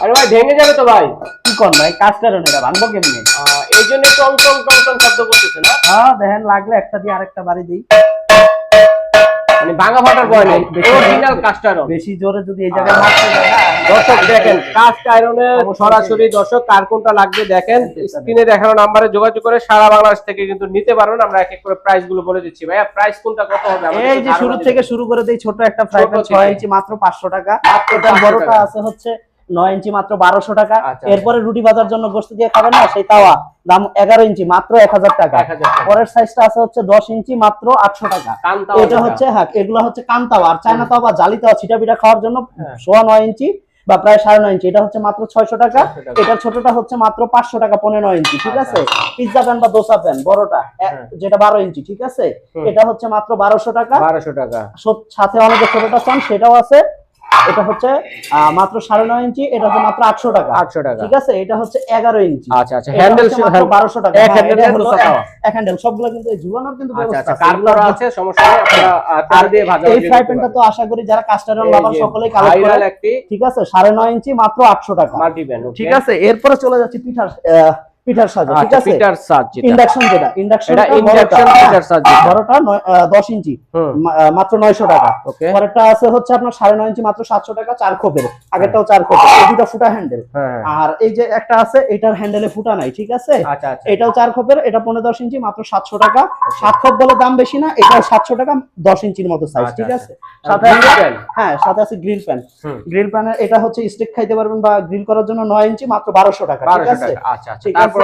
আরে ভাই ভেঙে যাবে তো ভাই। কি কোন ভাই কাজ করেন এটা ভাঙবো কেমনে? এই জন্য টং টং টং টং শব্দ করতেছে না? হ্যাঁ দেখেন লাগলে একটা দিয়ে আরেকটা বাড়ি দেই, মানে ভাঙা ফাটার ভয় নেই, অরিজিনাল কাস্ট আয়রন। বেশি জোরে যদি এই জায়গায় মারতে যায় না। দর্শক দেখেন কাস্ট আয়রনের সরাসরি দর্শক কার কোনটা লাগবে দেখেন স্ক্রিনে দেখানো নম্বরে যোগাযোগ করে সারা বাংলাদেশ থেকে কিন্তু নিতে পারবেন। আমরা এক এক করে প্রাইস গুলো বলে দিচ্ছি। ভাইয়া প্রাইস কোনটা কত হবে? এই যে শুরু থেকে শুরু করে দেই, ছোট একটা ফ্রাই প্যান 6 ইঞ্চি মাত্র 500 টাকা, এটা বড়টা আছে হচ্ছে 9 ইঞ্চি মাত্র 1200 টাকা। এরপরে রুটি ভাজার জন্য গোশত দিয়ে খাবেন না সেই তাওয়া দাম 11 ইঞ্চি মাত্র 1000 টাকা। পরের সাইজটা আছে হচ্ছে 10 ইঞ্চি মাত্র 800 টাকা। এটা হচ্ছে হ্যাঁ এগুলো হচ্ছে কান তাওয়া আর চায়না তাওয়া বা জালি তাওয়া ছিটা পিঠা খাওয়ার জন্য 9.5 ইঞ্চি বা প্রায় 9.5 ইঞ্চি, এটা হচ্ছে মাত্র 600 টাকা। এটার ছোটটা হচ্ছে মাত্র 500 টাকা 9.5 ইঞ্চি, ঠিক আছে। পিজ্জা প্যান বা দোসা প্যান বড়টা যেটা 12 ইঞ্চি, ঠিক আছে, এটা হচ্ছে মাত্র 1200 টাকা। 1200 টাকা। সাথে অনেকে ছোটটা চান সেটাও আছে, এটা হচ্ছে মাত্র 9.5 ইঞ্চি, এটা হচ্ছে মাত্র 800 টাকা। 800 টাকা, ঠিক আছে। এটা হচ্ছে 11 ইঞ্চি। আচ্ছা আচ্ছা, হ্যান্ডেল মাত্র 1200 টাকা। এক হ্যান্ডেল হলো এক হ্যান্ডেল সবগুলো কিন্তু এই ঝুলানোর কিন্তু ব্যবস্থা আছে। কার্ভ করা আছে, সমস্যা নেই, আপনারা তার দিয়ে ভাজা। এই ফ্রাই প্যানটা তো আশা করি যারা কাস্টমার লাভার সকলেই কালেক্ট করে, ঠিক আছে। 9.5 ইঞ্চি মাত্র 800 টাকা মাল্টি প্যান, ঠিক আছে। এরপরে চলে যাচ্ছে পিঠার সাজ, ঠিক আছে। পিঠার সাজ যেটা ইন্ডাকশন, যেটা ইন্ডাকশন পিঠার সাজ বড়টা 10 ইঞ্চি মাত্র 900 টাকা। পরেরটা আছে হচ্ছে আপনার 9.5 ইঞ্চি মাত্র 700 টাকা, 4 খোপের, আগেরটাও 4 খোপের, এই দুটো ফুটা হ্যান্ডেল। আর এই যে একটা আছে এটার হ্যান্ডেলে ফুটা নাই, ঠিক আছে। এটাও 4 খোপের, এটা 15-10 ইঞ্চি মাত্র 700 টাকা। 7 খোপ বলে দাম বেশি না, এটাও 700 টাকা 10 ইঞ্চির মতো সাইজ, ঠিক আছে। সাথে হ্যাঁ সাথে আছে গ্রিল প্যান। গ্রিল প্যানের এটা হচ্ছে স্টেক খাইতে পারবেন বা গ্রিল করার জন্য 9 ইঞ্চি মাত্র 1200 টাকা, ঠিক আছে। আচ্ছা আচ্ছা, তারপর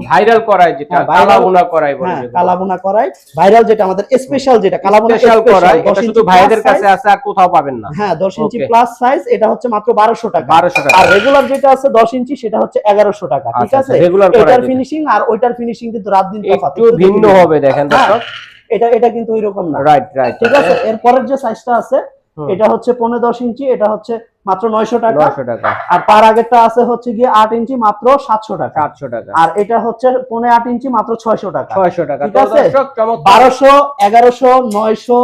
ভাইরাল করাই যেটা কালাভুনা করাই বলে, কালাভুনা করাই ভাইরাল, যেটা আমাদের স্পেশাল, যেটা কালাভুনা স্পেশাল করাই, এটা শুধু ভাইদের কাছে আছে আর কোথাও পাবেন না। হ্যাঁ 10 ইঞ্চি প্লাস সাইজ, এটা হচ্ছে মাত্র 1200 টাকা। 1200 টাকা। আর রেগুলার যেটা আছে 10 ইঞ্চি সেটা হচ্ছে 1100 টাকা, ঠিক আছে। এটার ফিনিশিং আর ওইটার ফিনিশিং কিন্তু রাত দিন তফাৎ, একটু ভিন্ন হবে দেখেন দর্শক। এটা কিন্তু ওইরকম না, রাইট রাইট, ঠিক আছে। এরপরের যে সাইজটা আছে এটা হচ্ছে 15-10 ইঞ্চি, এটা হচ্ছে মাত্র 900 টাকা। আর তার আগেরটা আছে হচ্ছে গিয়ে 8 ইঞ্চি মাত্র 700 টাকা। 700 টাকা। আর এটা হচ্ছে 15-8 ইঞ্চি মাত্র 600 টাকা। 600 টাকা, ঠিক আছে। 1200, 1100, 900,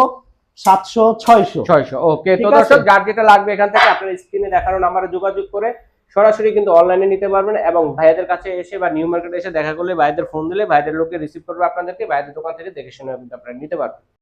700, 600। ওকে, তো দর্শক যার যেটা লাগবে এখান থেকে আপনার স্ক্রিনে দেখানো নম্বরে যোগাযোগ করে সরাসরি কিন্তু অনলাইনে নিতে পারবেন, এবং ভাইয়াদের কাছে এসে বা নিউ মার্কেটে এসে দেখা করলে ভাইয়াদের ফোন দিলে ভাইয়াদের লোকে রিসিভ করবে আপনাদেরকে, ভাইয়াদের দোকান থেকে দেখে শুনে আপনারা নিতে পারবেন।